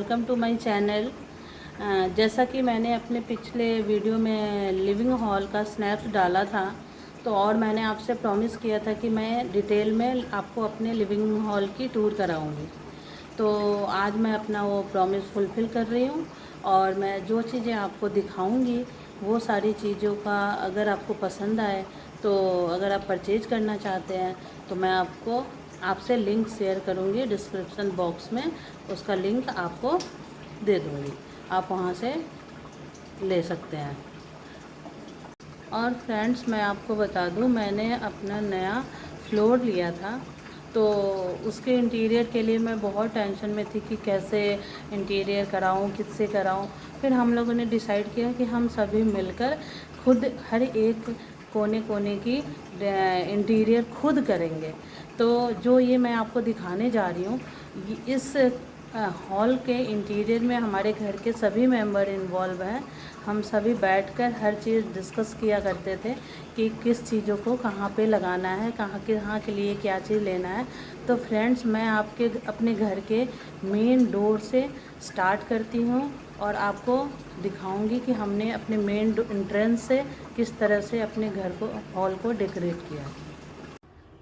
Welcome to my channel. जैसा कि मैंने अपने पिछले वीडियो में लिविंग हॉल का स्नैप्स डाला था, तो और मैंने आपसे प्रॉमिस किया था कि मैं डिटेल में आपको अपने लिविंग हॉल की टूर कराऊंगी। तो आज मैं अपना वो प्रॉमिस फुलफ़िल कर रही हूँ और मैं जो चीज़ें आपको दिखाऊंगी वो सारी चीज़ों का अगर आपको पसंद आए, तो अगर आप परचेज करना चाहते हैं तो मैं आपसे लिंक शेयर करूँगी डिस्क्रिप्शन बॉक्स में। उसका लिंक आपको दे दूँगी, आप वहाँ से ले सकते हैं। और फ्रेंड्स, मैं आपको बता दूँ, मैंने अपना नया फ्लोर लिया था, तो उसके इंटीरियर के लिए मैं बहुत टेंशन में थी कि कैसे इंटीरियर कराऊं, किससे कराऊं। फिर हम लोगों ने डिसाइड किया कि हम सभी मिलकर खुद हर एक कोने कोने की इंटीरियर खुद करेंगे। तो जो ये मैं आपको दिखाने जा रही हूँ, इस हॉल के इंटीरियर में हमारे घर के सभी मेंबर इन्वॉल्व हैं। हम सभी बैठकर हर चीज़ डिस्कस किया करते थे कि किस चीज़ों को कहाँ पे लगाना है, कहाँ के लिए क्या चीज़ लेना है। तो फ्रेंड्स, मैं अपने घर के मेन डोर से स्टार्ट करती हूँ और आपको दिखाऊंगी कि हमने अपने मेन एंट्रेंस से किस तरह से अपने घर को, हॉल को डेकोरेट किया।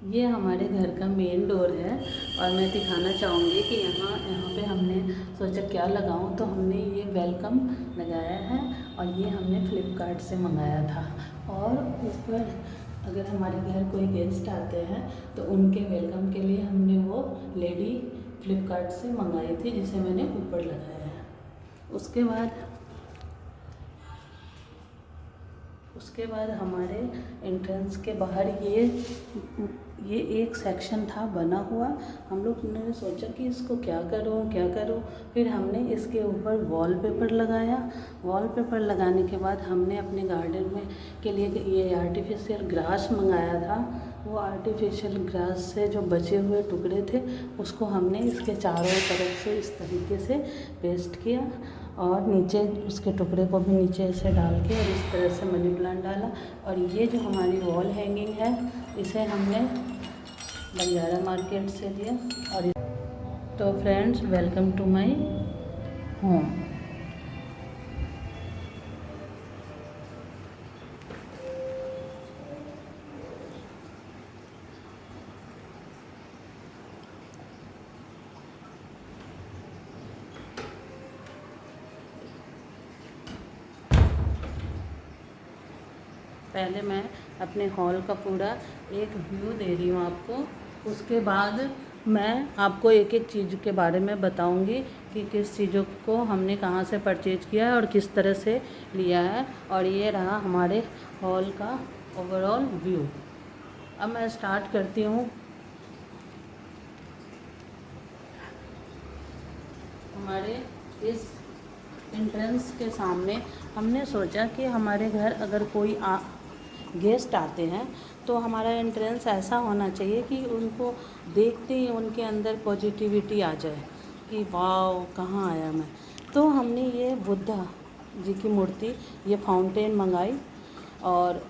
ये हमारे घर का मेन डोर है और मैं दिखाना चाहूँगी कि यहाँ पे हमने सोचा क्या लगाऊँ, तो हमने ये वेलकम लगाया है और ये हमने फ्लिपकार्ट से मंगाया था। और ऊपर अगर हमारे घर कोई गेस्ट आते हैं तो उनके वेलकम के लिए हमने वो लेडी फ्लिपकार्ट से मंगाई थी, जिसे मैंने ऊपर लगाया है। उसके बाद हमारे एंट्रेंस के बाहर ये एक सेक्शन था बना हुआ। हम लोग ने सोचा कि इसको क्या करूं। फिर हमने इसके ऊपर वॉलपेपर लगाया। वॉलपेपर लगाने के बाद हमने अपने गार्डन में के लिए ये आर्टिफिशियल ग्रास मंगाया था। वो आर्टिफिशियल ग्रास से जो बचे हुए टुकड़े थे उसको हमने इसके चारों तरफ से इस तरीके से पेस्ट किया और नीचे उसके टुकड़े को भी नीचे से डाल के और इस तरह से मनी प्लांट डाला। और ये जो हमारी वॉल हैंगिंग है, इसे हमने बंजारा मार्केट से लिया। और तो friends, welcome to my home. पहले मैं अपने हॉल का पूरा एक व्यू दे रही हूँ आपको। उसके बाद मैं आपको एक एक चीज़ के बारे में बताऊंगी कि किस चीज़ों को हमने कहाँ से परचेज किया है और किस तरह से लिया है। और ये रहा हमारे हॉल का ओवरऑल व्यू। अब मैं स्टार्ट करती हूँ। हमारे इस एंट्रेंस के सामने हमने सोचा कि हमारे घर अगर कोई गेस्ट आते हैं तो हमारा एंट्रेंस ऐसा होना चाहिए कि उनको देखते ही उनके अंदर पॉजिटिविटी आ जाए कि वाह, कहाँ आया मैं। तो हमने ये बुद्धा जी की मूर्ति, ये फाउंटेन मंगाई और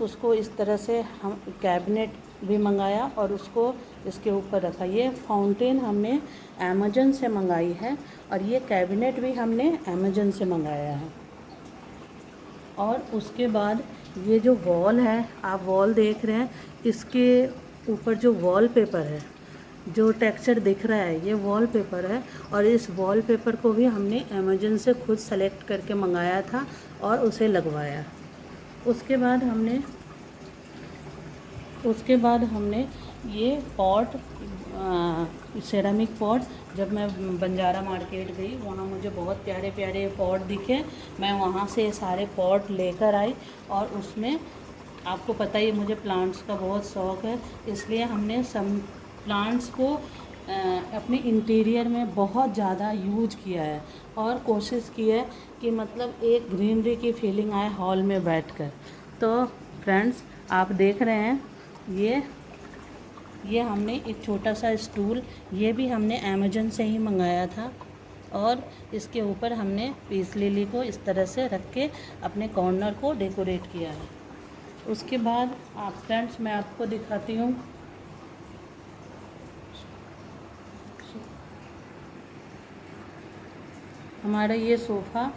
उसको इस तरह से हम कैबिनेट भी मंगाया और उसको इसके ऊपर रखा। ये फाउंटेन हमने अमेज़न से मंगाई है और ये कैबिनेट भी हमने अमेज़न से मंगाया है। और उसके बाद ये जो वॉल है, आप वॉल देख रहे हैं, इसके ऊपर जो वॉलपेपर है, जो टेक्सचर दिख रहा है, ये वॉलपेपर है। और इस वॉलपेपर को भी हमने अमेज़न से खुद सेलेक्ट करके मंगाया था और उसे लगवाया। उसके बाद हमने ये पॉट, सेरामिक पॉट, जब मैं बंजारा मार्केट गई वहाँ मुझे बहुत प्यारे प्यारे पॉट दिखे। मैं वहाँ से सारे पॉट लेकर आई और उसमें, आपको पता ही मुझे प्लांट्स का बहुत शौक़ है, इसलिए हमने सब प्लांट्स को अपने इंटीरियर में बहुत ज़्यादा यूज किया है और कोशिश की है कि मतलब एक ग्रीनरी की फीलिंग आए हॉल में बैठकर। तो फ्रेंड्स, आप देख रहे हैं, ये हमने एक छोटा सा स्टूल, ये भी हमने अमेज़न से ही मंगाया था और इसके ऊपर हमने पीस लिली को इस तरह से रख के अपने कॉर्नर को डेकोरेट किया है। उसके बाद फ्रेंड्स, मैं आपको दिखाती हूँ। हमारा ये सोफ़ा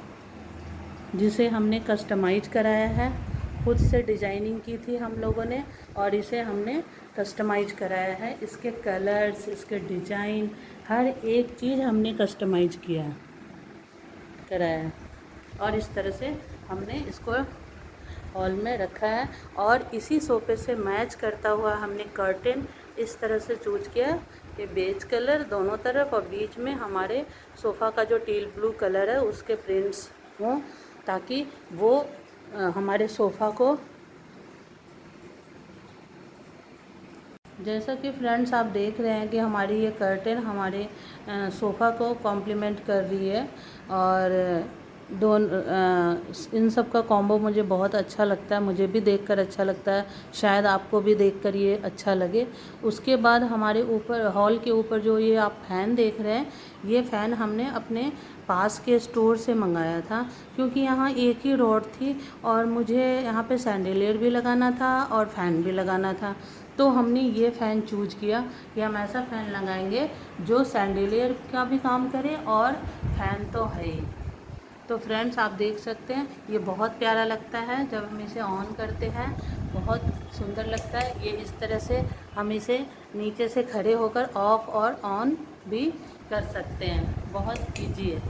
जिसे हमने कस्टमाइज कराया है, खुद से डिज़ाइनिंग की थी हम लोगों ने और इसे हमने कस्टमाइज कराया है। इसके कलर्स, इसके डिज़ाइन, हर एक चीज़ हमने कस्टमाइज कराया है और इस तरह से हमने इसको हॉल में रखा है। और इसी सोफ़े से मैच करता हुआ हमने कर्टेन इस तरह से चूज किया कि बेज कलर दोनों तरफ और बीच में हमारे सोफ़ा का जो टील ब्लू कलर है उसके प्रिंट्स हों, ताकि वो हमारे सोफ़ा को, जैसा कि फ्रेंड्स आप देख रहे हैं कि हमारी ये कर्टेन हमारे सोफ़ा को कॉम्प्लीमेंट कर रही है। और इन सब का कॉम्बो मुझे बहुत अच्छा लगता है, मुझे भी देखकर अच्छा लगता है, शायद आपको भी देखकर ये अच्छा लगे। उसके बाद हमारे ऊपर हॉल के ऊपर जो ये आप फ़ैन देख रहे हैं, ये फ़ैन हमने अपने पास के स्टोर से मंगाया था, क्योंकि यहाँ एक ही रॉड थी और मुझे यहाँ पे सैंडलियर भी लगाना था और फ़ैन भी लगाना था। तो हमने ये फ़ैन चूज किया कि हम ऐसा फ़ैन लगाएंगे जो सैंडलियर का भी काम करे और फ़ैन तो है ही। तो फ्रेंड्स आप देख सकते हैं ये बहुत प्यारा लगता है जब हम इसे ऑन करते हैं, बहुत सुंदर लगता है। ये इस तरह से हम इसे नीचे से खड़े होकर ऑफ़ और ऑन भी कर सकते हैं, बहुत ईजी है।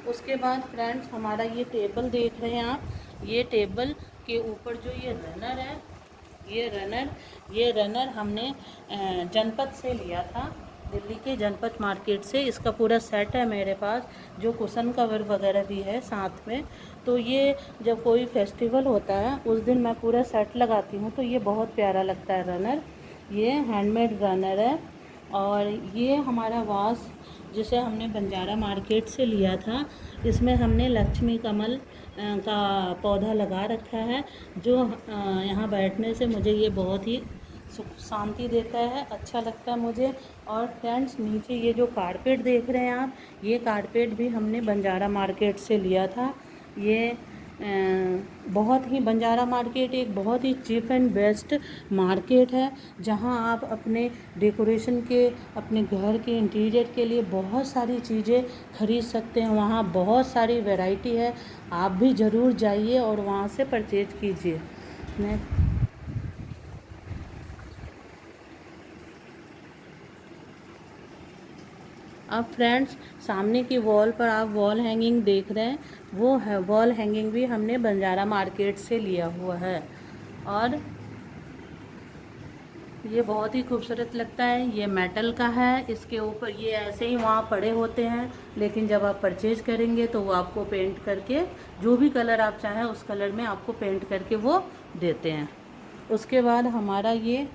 उसके बाद फ्रेंड्स हमारा ये टेबल देख रहे हैं आप, ये टेबल के ऊपर जो ये रनर है, ये रनर हमने जनपद से लिया था, दिल्ली के जनपद मार्केट से। इसका पूरा सेट है मेरे पास, जो कुशन कवर वगैरह भी है साथ में। तो ये जब कोई फेस्टिवल होता है उस दिन मैं पूरा सेट लगाती हूँ, तो ये बहुत प्यारा लगता है रनर। ये हैंडमेड रनर है। और ये हमारा वास जिसे हमने बंजारा मार्केट से लिया था, इसमें हमने लक्ष्मी कमल का पौधा लगा रखा है, जो यहाँ बैठने से मुझे ये बहुत ही सुख शांति देता है, अच्छा लगता है मुझे। और फ्रेंड्स नीचे ये जो कारपेट देख रहे हैं आप, ये कारपेट भी हमने बंजारा मार्केट से लिया था। ये बहुत ही बंजारा मार्केट एक बहुत ही चीप एंड बेस्ट मार्केट है, जहां आप अपने डेकोरेशन के, अपने घर के इंटीरियर के लिए बहुत सारी चीज़ें खरीद सकते हैं। वहां बहुत सारी वैरायटी है, आप भी ज़रूर जाइए और वहां से परचेज कीजिए। अब फ्रेंड्स सामने की वॉल पर आप वॉल हैंगिंग देख रहे हैं, वो है वॉल हैंगिंग भी हमने बंजारा मार्केट से लिया हुआ है और ये बहुत ही खूबसूरत लगता है। ये मेटल का है, इसके ऊपर ये ऐसे ही वहाँ पड़े होते हैं, लेकिन जब आप परचेज करेंगे तो वो आपको पेंट करके, जो भी कलर आप चाहें उस कलर में आपको पेंट करके वो देते हैं। उसके बाद हमारा ये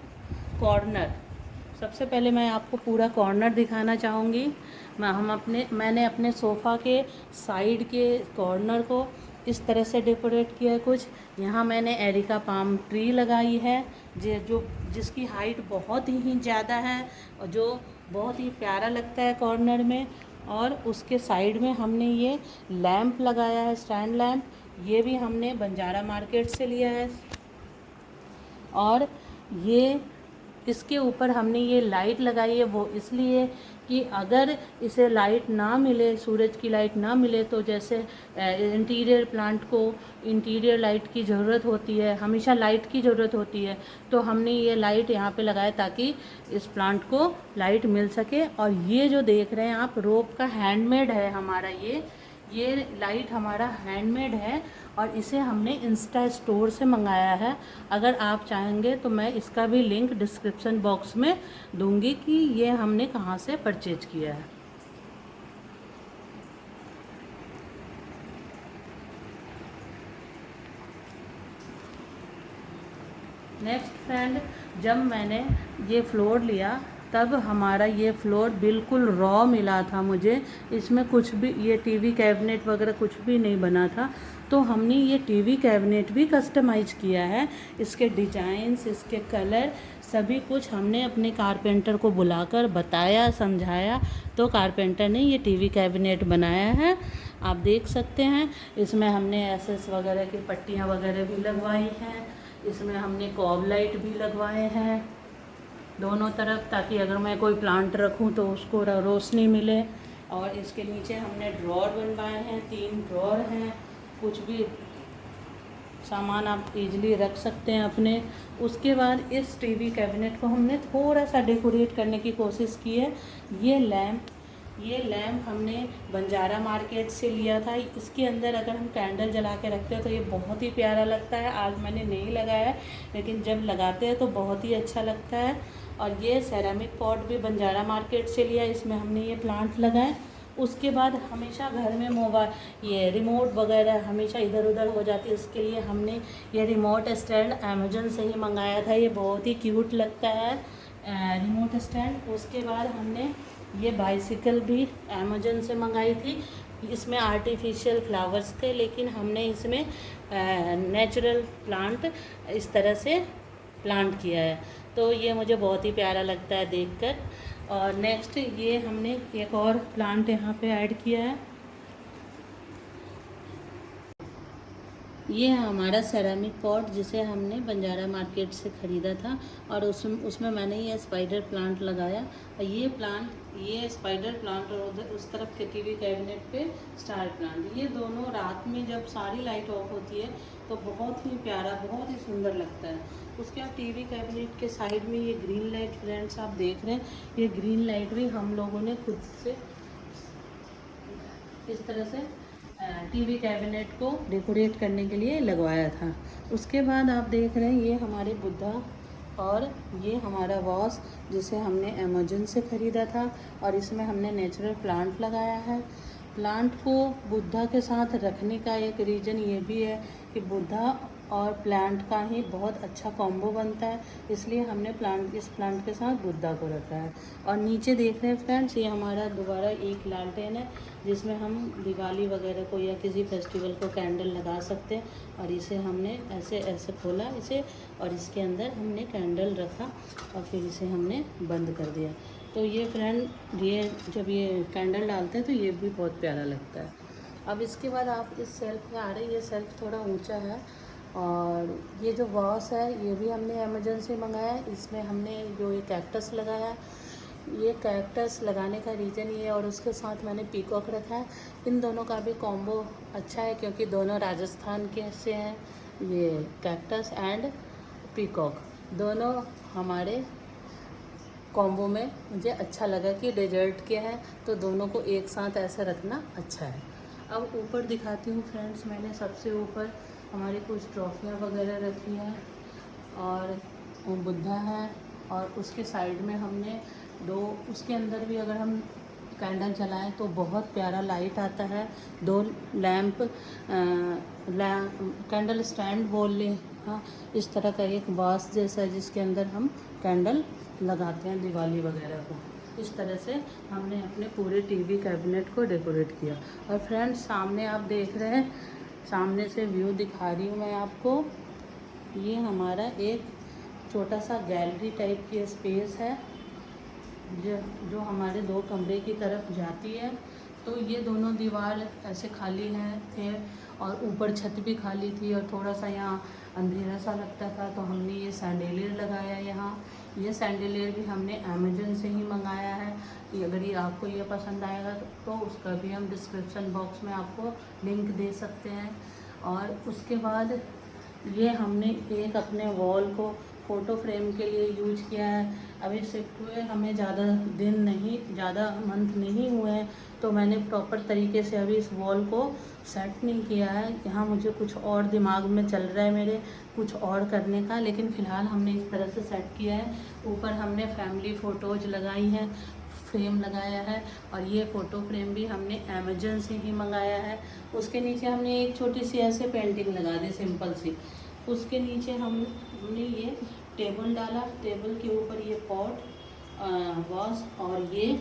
कॉर्नर, सबसे पहले मैं आपको पूरा कॉर्नर दिखाना चाहूँगी। मैंने अपने सोफ़ा के साइड के कॉर्नर को इस तरह से डेकोरेट किया है कुछ। यहाँ मैंने एरिका पाम ट्री लगाई है, जिसकी हाइट बहुत ही ज़्यादा है और जो बहुत ही प्यारा लगता है कॉर्नर में। और उसके साइड में हमने ये लैंप लगाया है, स्टैंड लैंप, ये भी हमने बंजारा मार्केट से लिया है। और ये इसके ऊपर हमने ये लाइट लगाई है, वो इसलिए कि अगर इसे लाइट ना मिले, सूरज की लाइट ना मिले, तो जैसे इंटीरियर प्लांट को इंटीरियर लाइट की ज़रूरत होती है, हमेशा लाइट की ज़रूरत होती है, तो हमने ये लाइट यहाँ पे लगाया ताकि इस प्लांट को लाइट मिल सके। और ये जो देख रहे हैं आप, रोप का हैंडमेड है हमारा, ये लाइट हमारा हैंडमेड है और इसे हमने इंस्टा स्टोर से मंगाया है। अगर आप चाहेंगे तो मैं इसका भी लिंक डिस्क्रिप्शन बॉक्स में दूंगी कि ये हमने कहाँ से परचेज किया है। नेक्स्ट फ्रेंड, जब मैंने ये फ्लोर लिया तब हमारा ये फ्लोर बिल्कुल रॉ मिला था मुझे, इसमें कुछ भी, ये टीवी कैबिनेट वगैरह कुछ भी नहीं बना था। तो हमने ये टीवी कैबिनेट भी कस्टमाइज किया है, इसके डिज़ाइंस, इसके कलर, सभी कुछ हमने अपने कारपेंटर को बुलाकर बताया, समझाया, तो कारपेंटर ने ये टीवी कैबिनेट बनाया है। आप देख सकते हैं इसमें हमने एसएस वगैरह की पट्टियाँ वगैरह भी लगवाई हैं, इसमें हमने कॉब लाइट भी लगवाए हैं दोनों तरफ, ताकि अगर मैं कोई प्लांट रखूं तो उसको रोशनी मिले। और इसके नीचे हमने ड्रॉर बनवाए हैं, 3 ड्रॉर हैं, कुछ भी सामान आप इजीली रख सकते हैं अपने। उसके बाद इस टीवी कैबिनेट को हमने थोड़ा सा डेकोरेट करने की कोशिश की है। ये लैम्प हमने बंजारा मार्केट से लिया था। इसके अंदर अगर हम कैंडल जला के रखते हैं तो ये बहुत ही प्यारा लगता है। आज मैंने नहीं लगाया है, लेकिन जब लगाते हैं तो बहुत ही अच्छा लगता है। और ये सेरामिक पॉट भी बंजारा मार्केट से लिया, इसमें हमने ये प्लांट लगाए। उसके बाद हमेशा घर में मोबाइल ये रिमोट वगैरह हमेशा इधर उधर हो जाती है, इसके लिए हमने ये रिमोट स्टैंड अमेजन से ही मंगाया था। ये बहुत ही क्यूट लगता है रिमोट स्टैंड। उसके बाद हमने ये बाइसिकल भी अमेजन से मंगाई थी। इसमें आर्टिफिशियल फ्लावर्स थे, लेकिन हमने इसमें नेचुरल प्लांट इस तरह से प्लांट किया है, तो ये मुझे बहुत ही प्यारा लगता है देखकर। और नेक्स्ट ये हमने एक और प्लांट यहाँ पे ऐड किया है। ये हमारा सेरामिक पॉट जिसे हमने बंजारा मार्केट से ख़रीदा था, और उसमें मैंने ये स्पाइडर प्लांट लगाया। और ये स्पाइडर प्लांट और उधर उस तरफ के टीवी कैबिनेट पे स्टार प्लांट, ये दोनों रात में जब सारी लाइट ऑफ होती है तो बहुत ही प्यारा, बहुत ही सुंदर लगता है। उसके बाद टीवी कैबिनेट के साइड में ये ग्रीन लाइट फ्रेंड्स आप देख रहे हैं, ये ग्रीन लाइट भी हम लोगों ने खुद से इस तरह से टीवी कैबिनेट को डेकोरेट करने के लिए लगवाया था। उसके बाद आप देख रहे हैं ये हमारे बुद्धा, और ये हमारा वॉस जिसे हमने अमेजन से ख़रीदा था, और इसमें हमने नेचुरल प्लांट लगाया है। प्लांट को बुद्धा के साथ रखने का एक रीज़न ये भी है कि बुद्धा और प्लांट का ही बहुत अच्छा कॉम्बो बनता है, इसलिए हमने इस प्लांट के साथ बुद्धा को रखा है। और नीचे देख रहे हैं फ्रेंड्स, ये हमारा दोबारा एक लालटेन है जिसमें हम दिवाली वगैरह को या किसी फेस्टिवल को कैंडल लगा सकते हैं। और इसे हमने ऐसे ऐसे खोला इसे, और इसके अंदर हमने कैंडल रखा और फिर इसे हमने बंद कर दिया। तो ये फ्रेंड ये जब ये कैंडल डालते हैं तो ये भी बहुत प्यारा लगता है। अब इसके बाद आप इस सेल्फ में आ रहे हैं, ये सेल्फ थोड़ा ऊंचा है, और ये जो वॉस है ये भी हमने अमेजन से मंगाया है। इसमें हमने जो ये कैक्टस लगाया है, ये कैक्टस लगाने का रीज़न ये है, और उसके साथ मैंने पीकॉक रखा है। इन दोनों का भी कॉम्बो अच्छा है क्योंकि दोनों राजस्थान के से हैं। ये कैक्टस एंड पीकॉक दोनों हमारे कॉम्बो में मुझे अच्छा लगा कि डेजर्ट के हैं तो दोनों को एक साथ ऐसे रखना अच्छा है। अब ऊपर दिखाती हूँ फ्रेंड्स, मैंने सबसे ऊपर हमारी कुछ ट्रॉफियाँ वगैरह रखी हैं, और बुद्धा है, और उसके साइड में हमने उसके अंदर भी अगर हम कैंडल जलाएं तो बहुत प्यारा लाइट आता है। 2 लैंप कैंडल स्टैंड बोल लें, हाँ, इस तरह का एक बास जैसा है जिसके अंदर हम कैंडल लगाते हैं दिवाली वगैरह को। इस तरह से हमने अपने पूरे टीवी कैबिनेट को डेकोरेट किया। और फ्रेंड्स सामने आप देख रहे हैं, सामने से व्यू दिखा रही हूँ मैं आपको। ये हमारा एक छोटा सा गैलरी टाइप की स्पेस है जो हमारे 2 कमरे की तरफ जाती है। तो ये दोनों दीवार ऐसे खाली थे, और ऊपर छत भी खाली थी, और थोड़ा सा यहाँ अंधेरा सा लगता था, तो हमने ये सैंडेलियर लगाया यहाँ। ये सैंडेलियर भी हमने अमेजन से ही मंगाया है। अगर ये आपको ये पसंद आएगा तो उसका भी हम डिस्क्रिप्शन बॉक्स में आपको लिंक दे सकते हैं। और उसके बाद ये हमने एक अपने वॉल को फ़ोटो फ्रेम के लिए यूज किया है। अभी शिफ्ट हुए हमें ज़्यादा मंथ नहीं हुए हैं, तो मैंने प्रॉपर तरीके से अभी इस वॉल को सेट नहीं किया है। यहाँ मुझे कुछ और दिमाग में चल रहा है मेरे कुछ और करने का, लेकिन फ़िलहाल हमने इस तरह से सेट किया है। ऊपर हमने फैमिली फ़ोटोज़ लगाई हैं, फ्रेम लगाया है, और ये फ़ोटो फ्रेम भी हमने अमेजन से ही मंगाया है। उसके नीचे हमने एक छोटी सी ऐसे पेंटिंग लगा दी सिंपल सी। उसके नीचे हमने ये टेबल डाला, टेबल के ऊपर ये पॉट वास और ये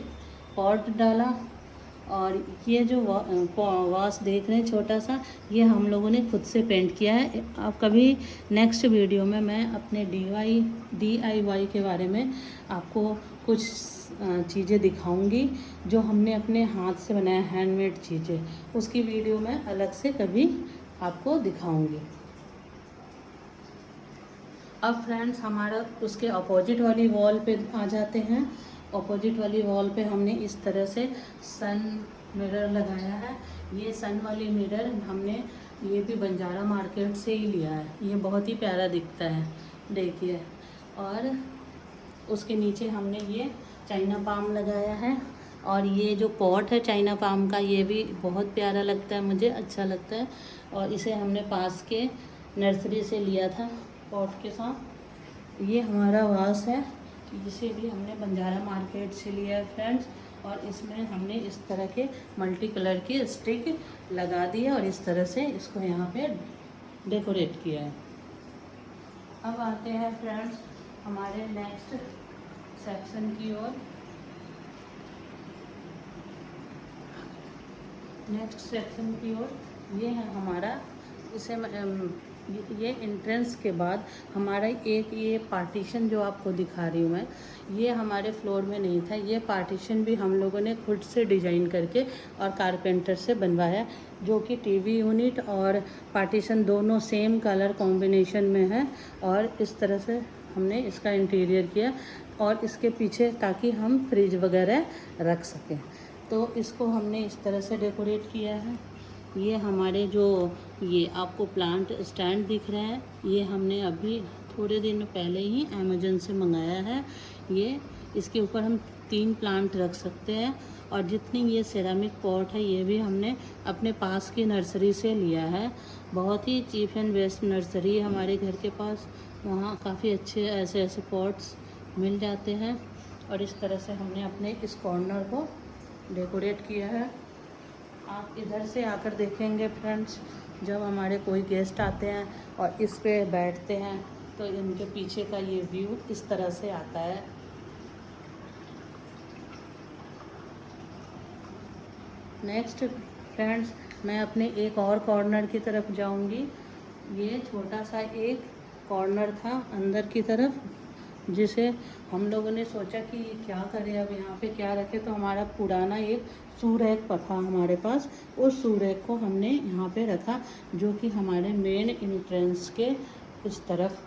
पॉट डाला, और ये जो वास देख रहे हैं छोटा सा, ये हम लोगों ने खुद से पेंट किया है। अब कभी नेक्स्ट वीडियो में मैं अपने DIY के बारे में आपको कुछ चीज़ें दिखाऊंगी जो हमने अपने हाथ से बनाया, हैंडमेड चीज़ें, उसकी वीडियो मैं अलग से कभी आपको दिखाऊंगी। अब फ्रेंड्स हमारा उसके अपोजिट वाली वॉल पे आ जाते हैं, ऑपोजिट वाली वॉल पे हमने इस तरह से सन मिरर लगाया है। ये सन वाली मिरर हमने ये भी बंजारा मार्केट से ही लिया है। ये बहुत ही प्यारा दिखता है, देखिए। और उसके नीचे हमने ये चाइना पाम लगाया है। और ये जो पॉट है चाइना पाम का, ये भी बहुत प्यारा लगता है, मुझे अच्छा लगता है। और इसे हमने पास के नर्सरी से लिया था पॉट के साथ। ये हमारा वास है, इसे भी हमने बंजारा मार्केट से लिया है फ्रेंड्स। और इसमें हमने इस तरह के मल्टी कलर की स्टिक लगा दी है और इस तरह से इसको यहाँ पे डेकोरेट किया है। अब आते हैं फ्रेंड्स हमारे नेक्स्ट सेक्शन की ओर। नेक्स्ट सेक्शन की ओर ये है हमारा, इसे ये एंट्रेंस के बाद हमारा एक ये पार्टीशन जो आपको दिखा रही हूँ मैं, ये हमारे फ्लोर में नहीं था। ये पार्टीशन भी हम लोगों ने खुद से डिज़ाइन करके और कारपेंटर से बनवाया, जो कि टीवी यूनिट और पार्टीशन दोनों सेम कलर कॉम्बिनेशन में है। और इस तरह से हमने इसका इंटीरियर किया और इसके पीछे ताकि हम फ्रिज वगैरह रख सकें, तो इसको हमने इस तरह से डेकोरेट किया है। ये हमारे जो ये आपको प्लांट स्टैंड दिख रहे हैं, ये हमने अभी थोड़े दिन पहले ही अमेज़न से मंगाया है। ये इसके ऊपर हम 3 प्लांट रख सकते हैं। और जितनी ये सिरेमिक पॉट है ये भी हमने अपने पास की नर्सरी से लिया है। बहुत ही चीप एंड बेस्ट नर्सरी है हमारे घर के पास, वहाँ काफ़ी अच्छे ऐसे ऐसे पॉट्स मिल जाते हैं। और इस तरह से हमने अपने इस कॉर्नर को डेकोरेट किया है। आप इधर से आकर देखेंगे फ्रेंड्स, जब हमारे कोई गेस्ट आते हैं और इस पे बैठते हैं तो इनके पीछे का ये व्यू इस तरह से आता है। नेक्स्ट फ्रेंड्स मैं अपने एक और कॉर्नर की तरफ जाऊंगी। ये छोटा सा एक कॉर्नर था अंदर की तरफ, जिसे हम लोगों ने सोचा कि क्या करें, अब यहाँ पे क्या रखें। तो हमारा पुराना एक शू रैक था हमारे पास, उस शू रैक को हमने यहाँ पे रखा, जो कि हमारे मेन एंट्रेंस के इस तरफ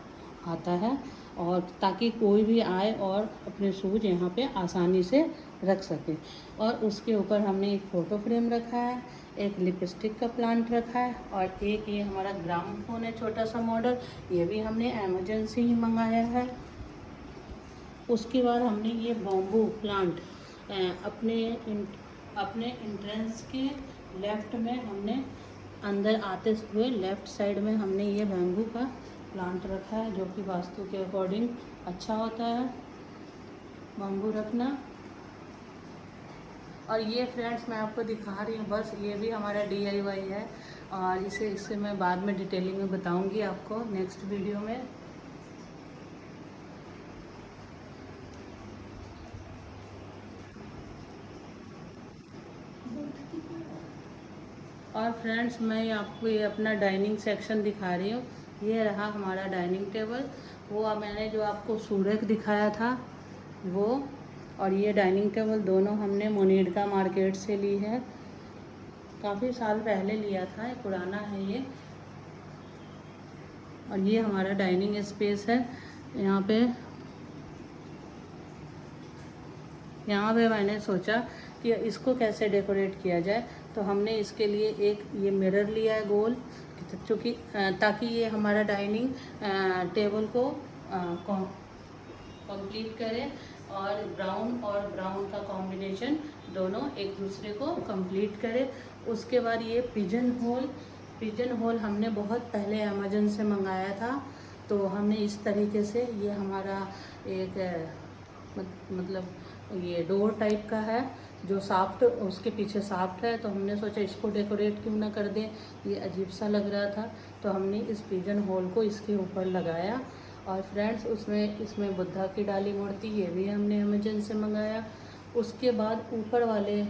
आता है, और ताकि कोई भी आए और अपने शूज यहाँ पे आसानी से रख सके। और उसके ऊपर हमने एक फ़ोटो फ्रेम रखा है, एक लिपस्टिक का प्लांट रखा है, और एक ये हमारा ग्रामोफोन है छोटा सा मॉडल, ये भी हमने अमेज़न से ही मंगाया है। उसके बाद हमने ये बॉम्बू प्लांट अपने एंट्रेंस के लेफ़्ट में हमने अंदर आते हुए लेफ़्ट साइड में हमने ये बैम्बू का प्लांट रखा है, जो कि वास्तु के अकॉर्डिंग अच्छा होता है बैम्बू रखना। और ये फ्रेंड्स मैं आपको दिखा रही हूँ बस, ये भी हमारा DIY है, और इसे मैं बाद में डिटेलिंग में बताऊँगी आपको नेक्स्ट वीडियो में। और फ्रेंड्स मैं आपको ये अपना डाइनिंग सेक्शन दिखा रही हूँ। ये रहा हमारा डाइनिंग टेबल, वो मैंने जो आपको सूरज दिखाया था वो, और ये डाइनिंग टेबल दोनों हमने मोनिडका मार्केट से ली है। काफ़ी साल पहले लिया था, पुराना है ये। और ये हमारा डाइनिंग स्पेस है। यहाँ पे मैंने सोचा कि इसको कैसे डेकोरेट किया जाए, तो हमने इसके लिए एक ये मिरर लिया है गोल, क्योंकि ताकि ये हमारा डाइनिंग टेबल को कंप्लीट करे, और ब्राउन का कॉम्बिनेशन दोनों एक दूसरे को कंप्लीट करे। उसके बाद ये पिजन होल हमने बहुत पहले अमेज़न से मंगाया था। तो हमने इस तरीके से, ये हमारा एक मतलब ये डोर टाइप का है जो साफ्ट, उसके पीछे साफ्ट है, तो हमने सोचा इसको डेकोरेट क्यों ना कर दें, ये अजीब सा लग रहा था, तो हमने इस पिजन होल को इसके ऊपर लगाया। और फ्रेंड्स इसमें बुद्धा की डाली मूर्ति, ये भी हमने अमेज़न से मंगाया। उसके बाद ऊपर वाले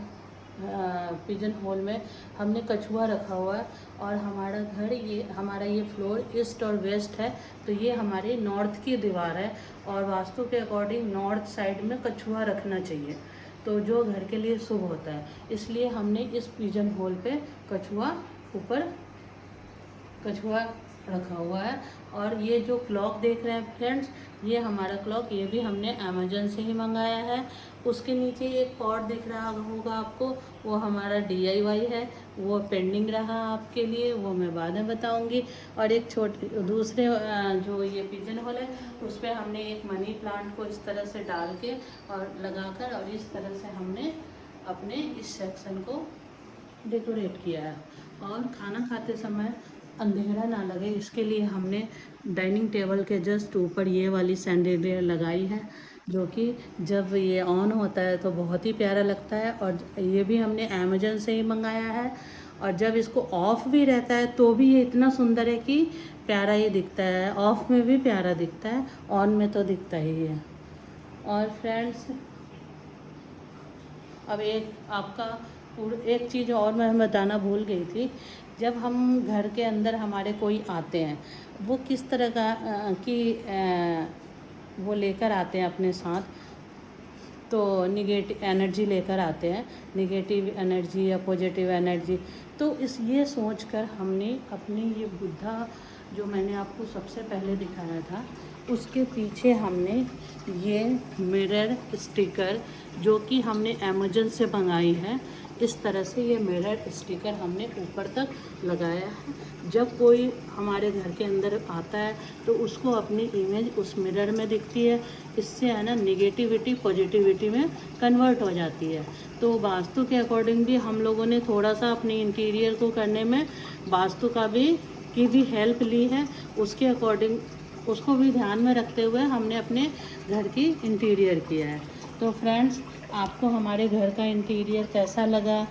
पिजन होल में हमने कछुआ रखा हुआ है, और हमारा ये फ्लोर ईस्ट और वेस्ट है, तो ये हमारी नॉर्थ की दीवार है, और वास्तु के अकॉर्डिंग नॉर्थ साइड में कछुआ रखना चाहिए, तो जो घर के लिए शुभ होता है। इसलिए हमने इस पिजन होल पे कछुआ ऊपर कछुआ रखा हुआ है। और ये जो क्लॉक देख रहे हैं फ्रेंड्स, ये हमारा क्लॉक, ये भी हमने अमेजन से ही मंगाया है। उसके नीचे एक पॉट दिख रहा होगा आपको, वो हमारा DIY है, वो पेंडिंग रहा आपके लिए, वो मैं बाद में बताऊंगी। और एक दूसरे जो ये पिजन हॉल है, उस पर हमने एक मनी प्लांट को इस तरह से डाल के और लगाकर, और इस तरह से हमने अपने इस सेक्शन को डेकोरेट किया है। और खाना खाते समय अंधेरा ना लगे, इसके लिए हमने डाइनिंग टेबल के जस्ट ऊपर ये वाली सैंडलियर लगाई है, जो कि जब ये ऑन होता है तो बहुत ही प्यारा लगता है। और ये भी हमने अमेजन से ही मंगाया है। और जब इसको ऑफ़ भी रहता है तो भी ये इतना सुंदर है कि प्यारा ही दिखता है, ऑफ़ में भी प्यारा दिखता है, ऑन में तो दिखता ही है। और फ्रेंड्स, अब एक चीज़ और मैं बताना भूल गई थी। जब हम घर के अंदर हमारे कोई आते हैं, वो किस तरह का वो लेकर आते हैं अपने साथ, तो निगेटिव एनर्जी लेकर आते हैं, निगेटिव एनर्जी या पॉजिटिव एनर्जी। तो ये सोचकर हमने अपनी ये बुद्धा जो मैंने आपको सबसे पहले दिखाया था, उसके पीछे हमने ये मिरर स्टिकर, जो कि हमने अमेजन से मंगाई है, इस तरह से ये मिरर स्टिकर हमने ऊपर तक लगाया है। जब कोई हमारे घर के अंदर आता है तो उसको अपनी इमेज उस मिरर में दिखती है। इससे है ना निगेटिविटी पॉजिटिविटी में कन्वर्ट हो जाती है। तो वास्तु के अकॉर्डिंग भी हम लोगों ने थोड़ा सा अपने इंटीरियर को करने में वास्तु की भी हेल्प ली है। उसके अकॉर्डिंग उसको भी ध्यान में रखते हुए हमने अपने घर की इंटीरियर किया है। तो फ्रेंड्स, आपको हमारे घर का इंटीरियर कैसा लगा,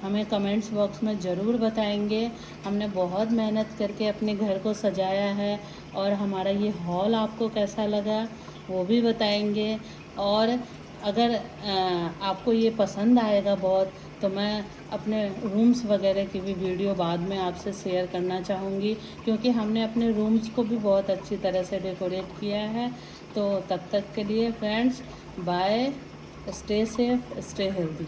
हमें कमेंट्स बॉक्स में ज़रूर बताएंगे। हमने बहुत मेहनत करके अपने घर को सजाया है। और हमारा ये हॉल आपको कैसा लगा वो भी बताएंगे। और अगर आपको ये पसंद आएगा बहुत, तो मैं अपने रूम्स वगैरह की भी वीडियो बाद में आपसे शेयर करना चाहूँगी, क्योंकि हमने अपने रूम्स को भी बहुत अच्छी तरह से डेकोरेट किया है। तो तब तक के लिए friends, bye, stay safe, stay healthy.